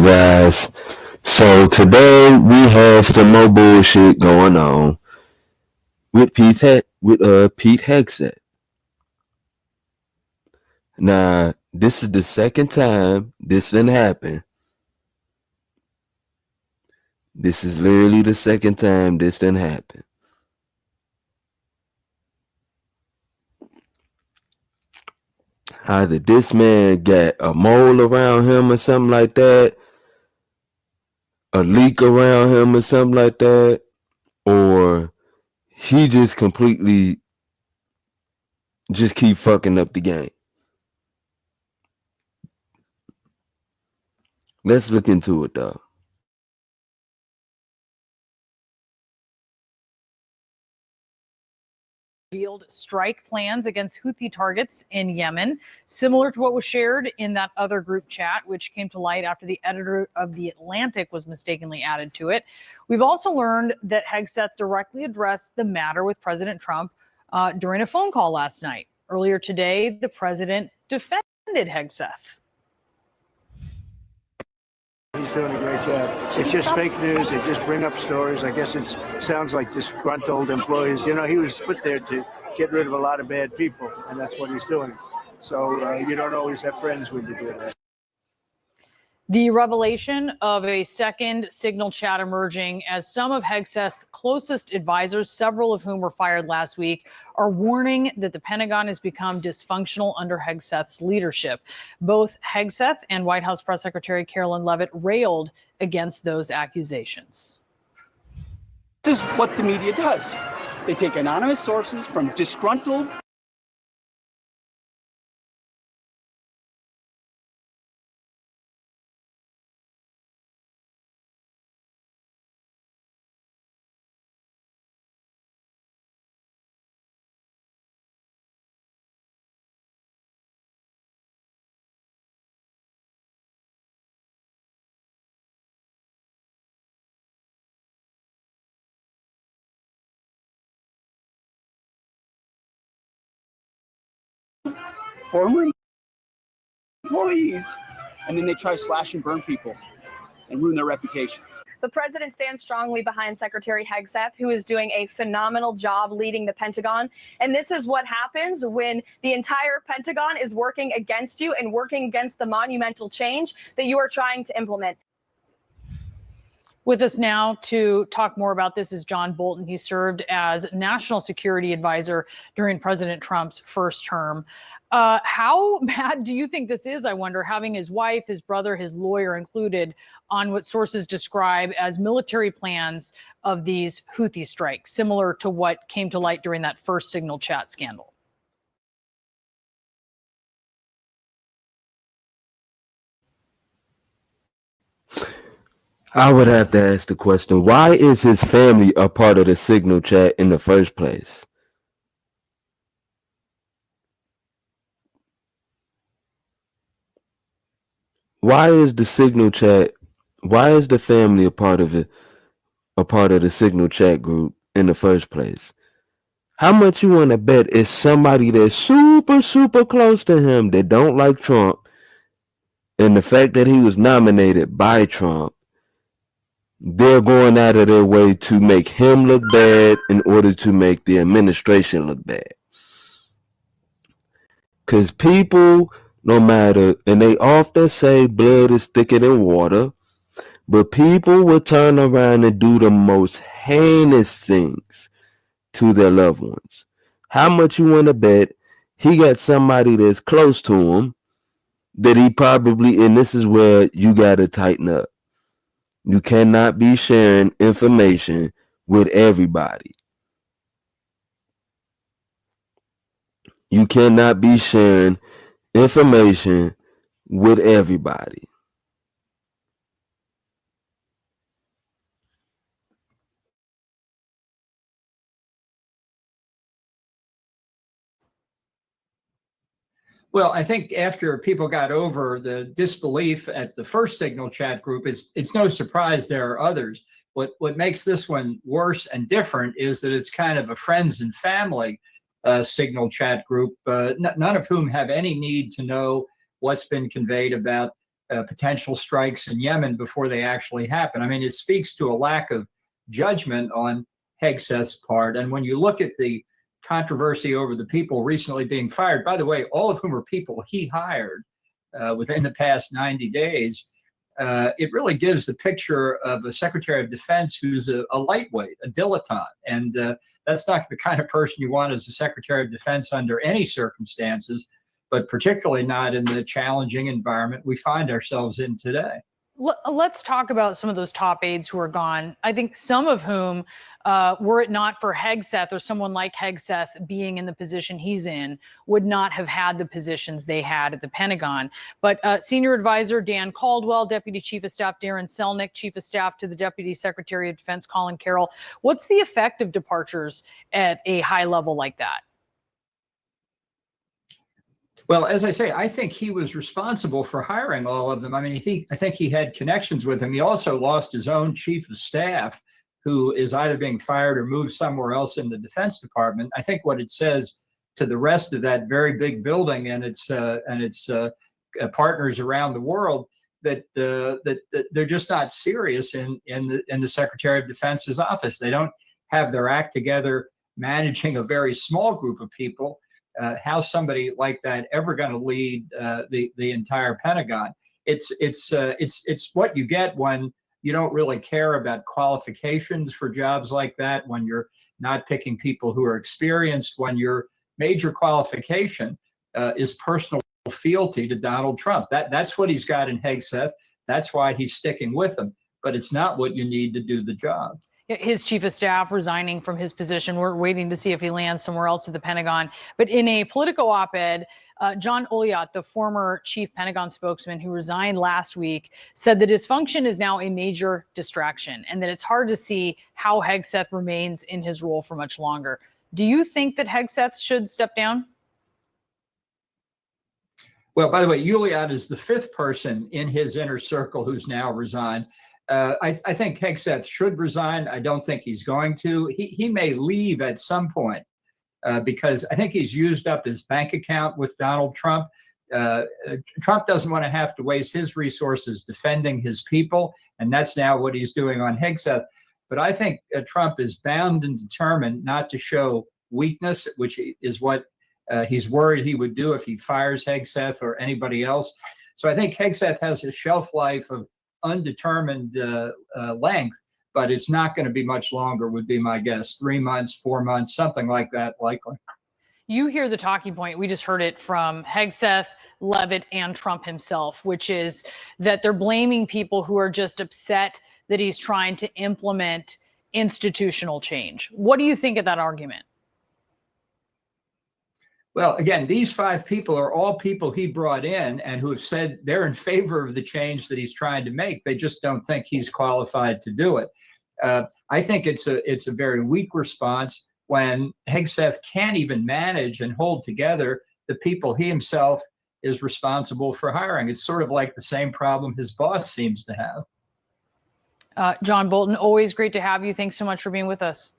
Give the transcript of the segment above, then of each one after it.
guys. So today we have some more bullshit going on with Pete Hegseth. Now this is the second time this didn't happen. This is literally the second time this didn't happen. Either this man got a mole around him or something like that, a leak around him or something like that, or he just completely just keep fucking up the game. Let's look into it though. Revealed strike plans against Houthi targets in Yemen, similar to what was shared in that other group chat, which came to light after the editor of The Atlantic was mistakenly added to it. We've also learned that Hegseth directly addressed the matter with President Trump during a phone call last night. Earlier today, the president defended Hegseth. He's doing a great job. It's just fake news. They just bring up stories. I guess it sounds like disgruntled employees. You know, he was put there to get rid of a lot of bad people, and that's what he's doing. So you don't always have friends when you do that. The revelation of a second signal chat emerging as some of Hegseth's closest advisors, several of whom were fired last week, are warning that the Pentagon has become dysfunctional under Hegseth's leadership. Both Hegseth and White House Press Secretary Carolyn Leavitt railed against those accusations. This is what the media does. They take anonymous sources from disgruntled former employees, and then they try to slash and burn people and ruin their reputations. The president stands strongly behind Secretary Hegseth, who is doing a phenomenal job leading the Pentagon. And this is what happens when the entire Pentagon is working against you and working against the monumental change that you are trying to implement. With us now to talk more about this is John Bolton. He served as National Security Advisor during President Trump's first term. How bad do you think this is, I wonder, having his wife, his brother, his lawyer included on what sources describe as military plans of these Houthi strikes, similar to what came to light during that first signal chat scandal? I would have to ask the question, why is his family a part of the signal chat in the first place? Why is the signal chat, why is the family a part of it, a part of the signal chat group in the first place? How much you want to bet is somebody that's super, super close to him that don't like Trump, and the fact that he was nominated by Trump, they're going out of their way to make him look bad in order to make the administration look bad. Because people, no matter, and they often say blood is thicker than water, but people will turn around and do the most heinous things to their loved ones. How much you want to bet he got somebody that's close to him that he probably, and this is where you got to tighten up. You cannot be sharing information with everybody. You cannot be sharing information with everybody. Well, I think after people got over the disbelief at the first signal chat group, it's no surprise there are others. What makes this one worse and different is that it's kind of a friends and family signal chat group, none of whom have any need to know what's been conveyed about potential strikes in Yemen before they actually happen. I mean, it speaks to a lack of judgment on Hegseth's part. And when you look at the controversy over the people recently being fired, by the way, all of whom are people he hired within the past 90 days, it really gives the picture of a Secretary of Defense who's a lightweight, a dilettante. And that's not the kind of person you want as a Secretary of Defense under any circumstances, but particularly not in the challenging environment we find ourselves in today. Let's talk about some of those top aides who are gone. I think some of whom, were it not for Hegseth or someone like Hegseth being in the position he's in, would not have had the positions they had at the Pentagon. But Senior Advisor Dan Caldwell, Deputy Chief of Staff Darren Selnick, Chief of Staff to the Deputy Secretary of Defense Colin Carroll. What's the effect of departures at a high level like that? Well, as I say, I think he was responsible for hiring all of them. I mean, I think he had connections with him. He also lost his own chief of staff, who is either being fired or moved somewhere else in the Defense Department. I think what it says to the rest of that very big building and its partners around the world that they're just not serious in the Secretary of Defense's office. They don't have their act together managing a very small group of people. How's somebody like that ever going to lead the entire Pentagon? It's what you get when you don't really care about qualifications for jobs like that, when you're not picking people who are experienced, when your major qualification is personal fealty to Donald Trump. That's what he's got in Hegseth. That's why he's sticking with him. But it's not what you need to do the job. His chief of staff resigning from his position. We're waiting to see if he lands somewhere else at the Pentagon. But in a Politico op-ed, John Oliot, the former chief Pentagon spokesman who resigned last week, said that dysfunction is now a major distraction and that it's hard to see how Hegseth remains in his role for much longer. Do you think that Hegseth should step down? Well, by the way, Oliot is the fifth person in his inner circle who's now resigned. I think Hegseth should resign. I don't think he's going to. He may leave at some point because I think he's used up his bank account with Donald Trump. Trump doesn't want to have to waste his resources defending his people, and that's now what he's doing on Hegseth. But I think Trump is bound and determined not to show weakness, which is what he's worried he would do if he fires Hegseth or anybody else. So I think Hegseth has a shelf life of undetermined length, but it's not going to be much longer, would be my guess. 3 months, 4 months, something like that, likely. You hear the talking point. We just heard it from Hegseth, Leavitt, and Trump himself, which is that they're blaming people who are just upset that he's trying to implement institutional change. What do you think of that argument? Well, again, these five people are all people he brought in and who have said they're in favor of the change that he's trying to make. They just don't think he's qualified to do it. I think it's a very weak response when Hegseth can't even manage and hold together the people he himself is responsible for hiring. It's sort of like the same problem his boss seems to have. John Bolton, always great to have you. Thanks so much for being with us.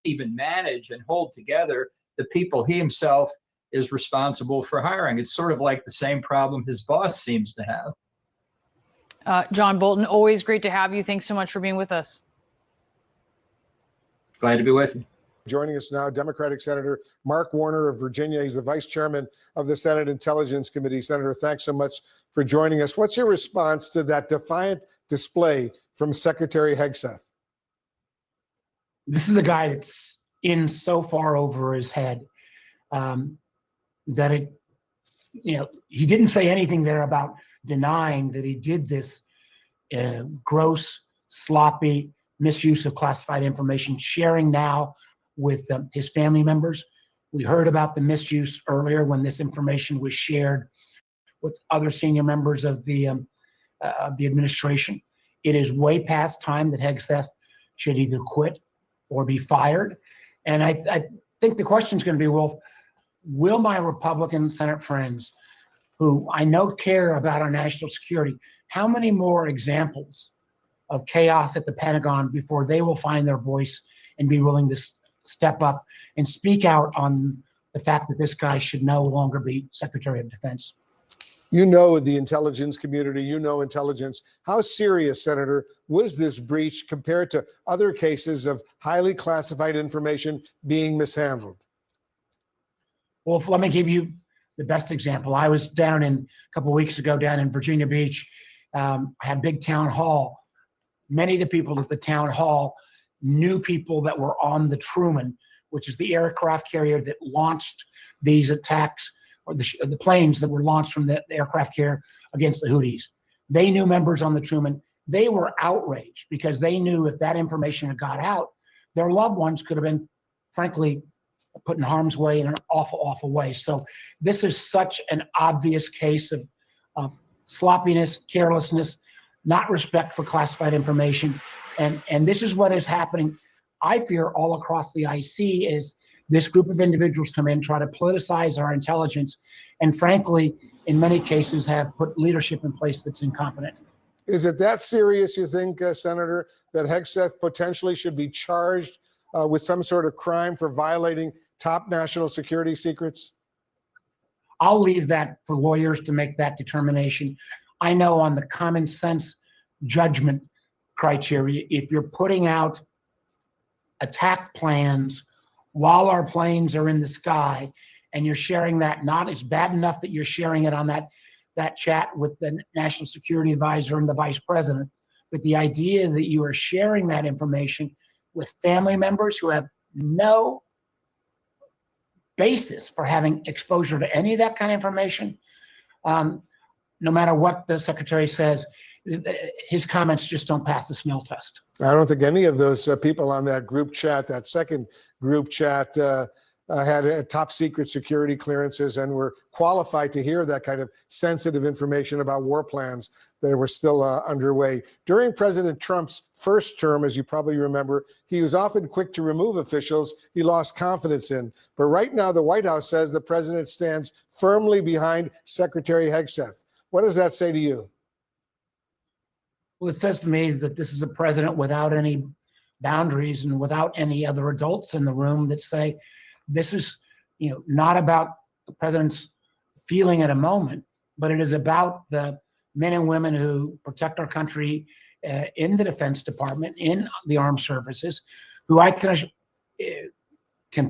Even manage and hold together the people he himself is responsible for hiring. It's sort of like the same problem his boss seems to have. John Bolton, always great to have you. Thanks so much for being with us. Glad to be with you. Joining us now, Democratic Senator Mark Warner of Virginia. He's the vice chairman of the Senate Intelligence Committee. Senator, thanks so much for joining us. What's your response to that defiant display from Secretary Hegseth? This is a guy that's in so far over his head that he didn't say anything there about denying that he did this gross, sloppy misuse of classified information, sharing now with his family members. We heard about the misuse earlier when this information was shared with other senior members of the administration. It is way past time that Hegseth should either quit or be fired. And I think the question is going to be, well, will my Republican Senate friends who I know care about our national security. How many more examples of chaos at the Pentagon before they will find their voice and be willing to step up and speak out on the fact that this guy should no longer be Secretary of Defense? You know the intelligence community, you know intelligence. How serious, Senator, was this breach compared to other cases of highly classified information being mishandled? Well, let me give you the best example. I was down a couple of weeks ago down in Virginia Beach. I had a big town hall. Many of the people at the town hall knew people that were on the Truman, which is the aircraft carrier that launched these attacks, or the planes that were launched from the aircraft carrier against the Houthis. They knew members on the Truman. They were outraged because they knew if that information had got out, their loved ones could have been, frankly, put in harm's way in an awful, awful way. So this is such an obvious case of sloppiness, carelessness, not respect for classified information. And this is what is happening, I fear, all across the IC, is this group of individuals come in, try to politicize our intelligence, and frankly, in many cases, have put leadership in place that's incompetent. Is it that serious, you think, Senator, that hegseth potentially should be charged with some sort of crime for violating top national security secrets? I'll leave that for lawyers to make that determination. I know on the common sense judgment criteria, if you're putting out attack plans while our planes are in the sky and you're sharing that, not it's bad enough that you're sharing it on that chat with the national security advisor and the vice president, but the idea that you are sharing that information with family members who have no basis for having exposure to any of that kind of information, no matter what the secretary says, his comments just don't pass the smell test. I don't think any of those people on that group chat, that second group chat, had top secret security clearances and were qualified to hear that kind of sensitive information about war plans that were still underway. During President Trump's first term, as you probably remember, he was often quick to remove officials he lost confidence in. But right now, the White House says the president stands firmly behind Secretary Hegseth. What does that say to you? Well, it says to me that this is a president without any boundaries and without any other adults in the room that say this is, not about the president's feeling at a moment, but it is about the men and women who protect our country in the Defense Department, in the armed services, who I can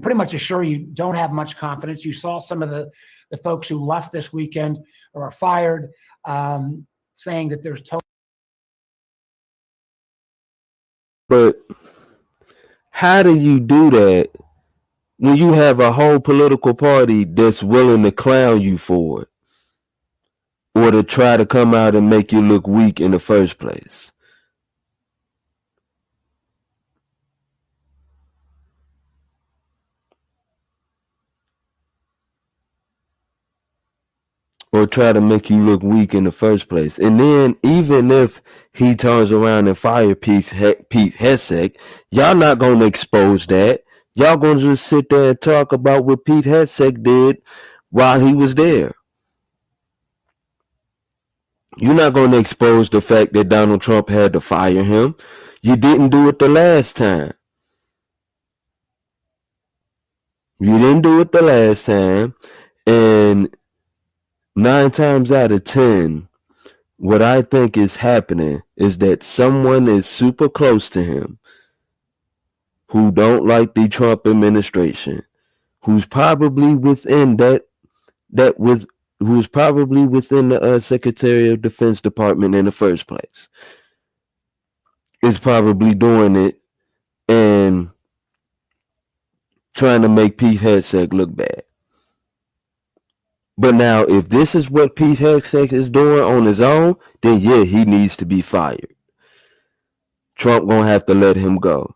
pretty much assure you don't have much confidence. You saw some of the folks who left this weekend or are fired, saying that there's total. But how do you do that when you have a whole political party that's willing to clown you for it, or to try to come out and make you look weak in the first place? Or try to make you look weak in the first place. And then even if he turns around and fire Pete Hegseth, y'all not going to expose that. Y'all going to just sit there and talk about what Pete Hegseth did while he was there. You're not going to expose the fact that Donald Trump had to fire him. You didn't do it the last time. You didn't do it the last time. And 9 times out of 10, what I think is happening is that someone is super close to him who don't like the Trump administration, who's probably within who's probably within the Secretary of Defense Department in the first place, is probably doing it and trying to make Pete Hegseth look bad. But now, if this is what Pete Hegseth is doing on his own, then yeah, he needs to be fired. Trump gonna have to let him go.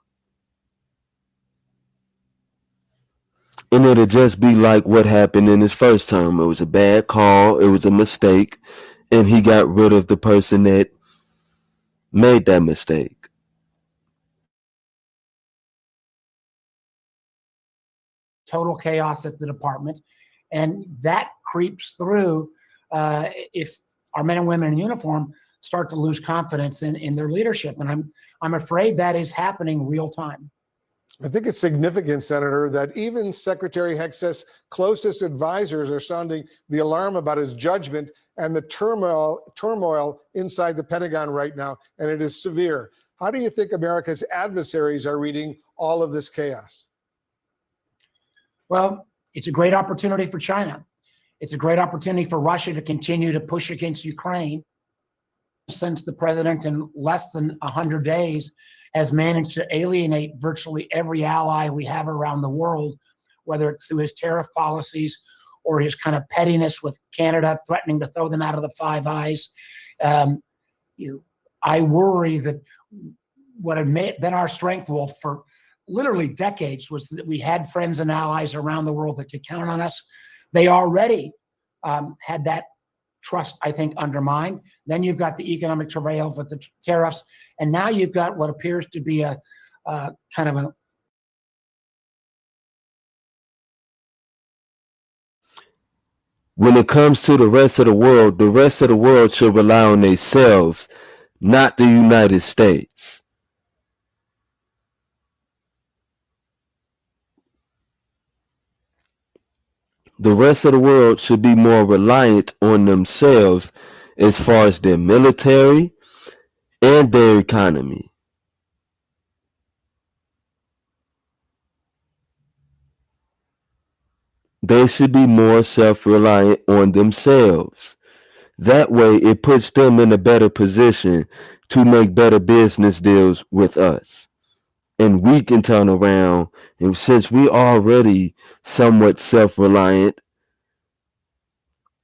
And it'll just be like what happened in his first term. It was a bad call, it was a mistake, and he got rid of the person that made that mistake. Total chaos at the department, and that creeps through if our men and women in uniform start to lose confidence in their leadership. And I'm afraid that is happening real time. I think it's significant, Senator, that even Secretary Hegseth's closest advisors are sounding the alarm about his judgment and the turmoil inside the Pentagon right now, and it is severe. How do you think America's adversaries are reading all of this chaos? Well, it's a great opportunity for China. It's a great opportunity for Russia to continue to push against Ukraine. Since the president in less than 100 days has managed to alienate virtually every ally we have around the world, whether it's through his tariff policies or his kind of pettiness with Canada threatening to throw them out of the Five Eyes. I worry that what had been our strength, Wolf, for literally decades was that we had friends and allies around the world that could count on us. They already had that trust, I think, undermined. Then you've got the economic travails with the tariffs, and now you've got what appears to be a kind of a When it comes to the rest of the world should rely on themselves, not the United States. The rest of the world should be more reliant on themselves as far as their military and their economy. They should be more self-reliant on themselves. That way it puts them in a better position to make better business deals with us. And we can turn around, and since we already somewhat self-reliant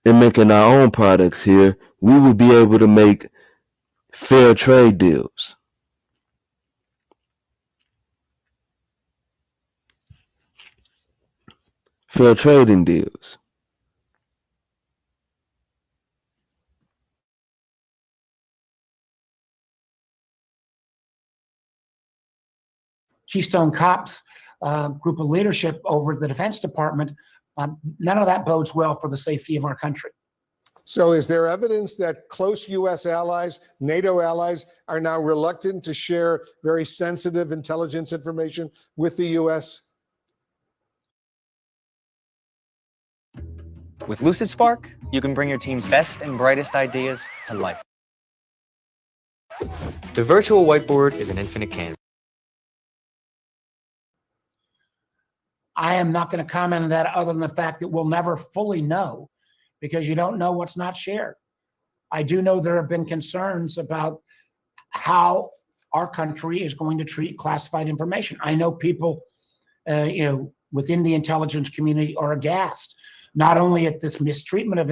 in making our own products here, we will be able to make fair trade deals. Fair trading deals. Keystone Cops group of leadership over the Defense Department. None of that bodes well for the safety of our country. So is there evidence that close U.S. allies, NATO allies, are now reluctant to share very sensitive intelligence information with the U.S.? With Lucid Spark, you can bring your team's best and brightest ideas to life. The virtual whiteboard is an infinite canvas. I am not going to comment on that other than the fact that we'll never fully know because you don't know what's not shared. I do know there have been concerns about how our country is going to treat classified information. I know people, within the intelligence community are aghast, not only at this mistreatment of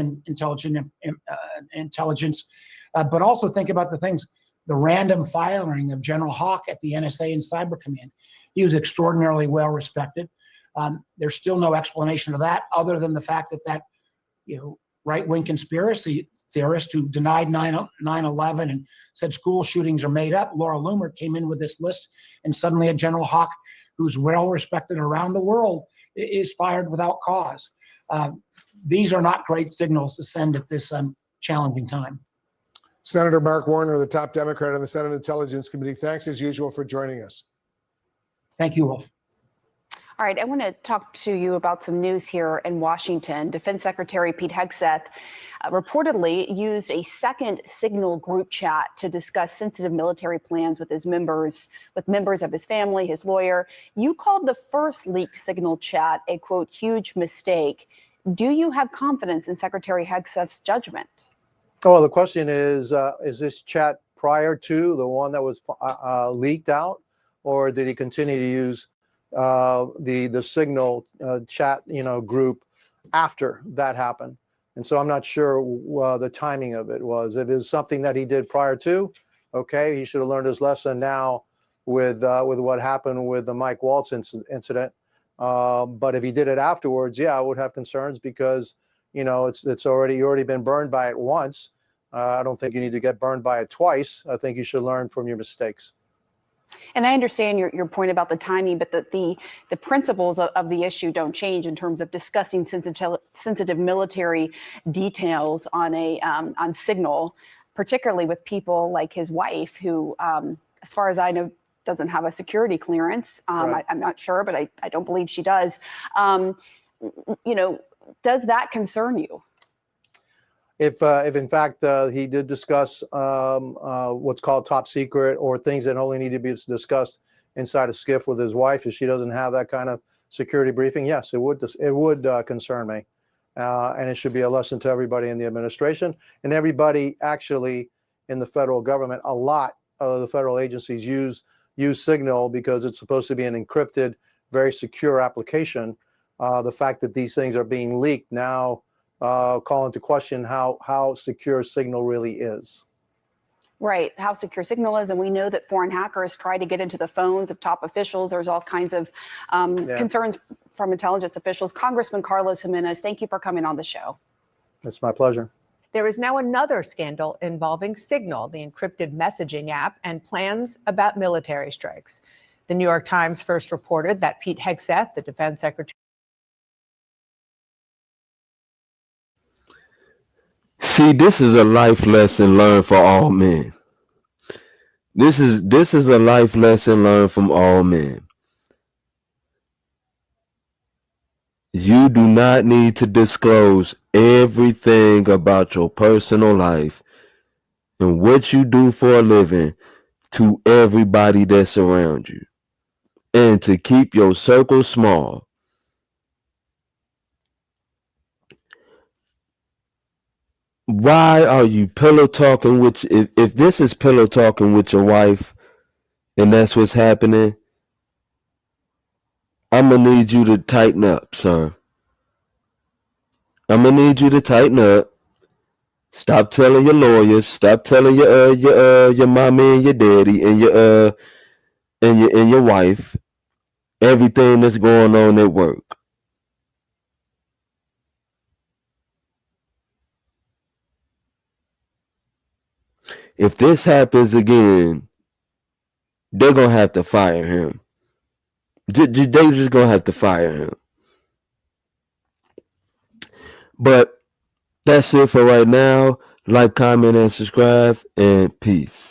intelligence, but also think about the things, the random firing of General Hawk at the NSA and Cyber Command. He was extraordinarily well respected. There's still no explanation of that other than the fact that right-wing conspiracy theorist who denied 9/11 and said school shootings are made up, Laura Loomer, came in with this list, and suddenly a General Hawk who's well respected around the world is fired without cause. These are not great signals to send at this challenging time. Senator Mark Warner, the top Democrat on the Senate Intelligence Committee, thanks as usual for joining us. Thank you, Wolf. All right, I want to talk to you about some news here in Washington. Defense Secretary Pete Hegseth reportedly used a second Signal group chat to discuss sensitive military plans with members of his family, his lawyer. You called the first leaked Signal chat a, quote, huge mistake. Do you have confidence in Secretary Hegseth's judgment? Well, the question is this chat prior to the one that was leaked out, or did he continue to use the Signal chat group after that happened? And so I'm not sure the timing of it was. If it's something that he did prior to, okay, he should have learned his lesson now with what happened with the Mike Waltz incident. But if he did it afterwards, yeah, I would have concerns because it's already been burned by it once. I don't think you need to get burned by it twice. I think you should learn from your mistakes. And I understand your point about the timing, but the principles of the issue don't change in terms of discussing sensitive military details on Signal, particularly with people like his wife, who, as far as I know, doesn't have a security clearance. Right. I'm not sure, but I don't believe she does. Does that concern you? If in fact he did discuss what's called top secret or things that only need to be discussed inside a skiff with his wife, if she doesn't have that kind of security briefing, yes, it would concern me, and it should be a lesson to everybody in the administration and everybody actually in the federal government. A lot of the federal agencies use Signal because it's supposed to be an encrypted, very secure application. The fact that these things are being leaked now call into question how secure Signal really is. Right, how secure Signal is, and we know that foreign hackers try to get into the phones of top officials. There's all kinds of concerns from intelligence officials. Congressman Carlos Jimenez, thank you for coming on the show. It's my pleasure. There is now another scandal involving Signal, the encrypted messaging app, and plans about military strikes. The New York Times first reported that Pete Hegseth, the defense secretary. See, this is a life lesson learned for all men. This is a life lesson learned from all men. You do not need to disclose everything about your personal life and what you do for a living to everybody that's around you, and to keep your circle small. Why are you pillow talking with, if this is pillow talking with your wife and that's what's happening, I'm going to need you to tighten up, sir. I'm going to need you to tighten up. Stop telling your lawyers, stop telling your mommy and your daddy and your wife everything that's going on at work. If this happens again, they're going to have to fire him. They're just going to have to fire him. But that's it for right now. Like, comment, and subscribe, and peace.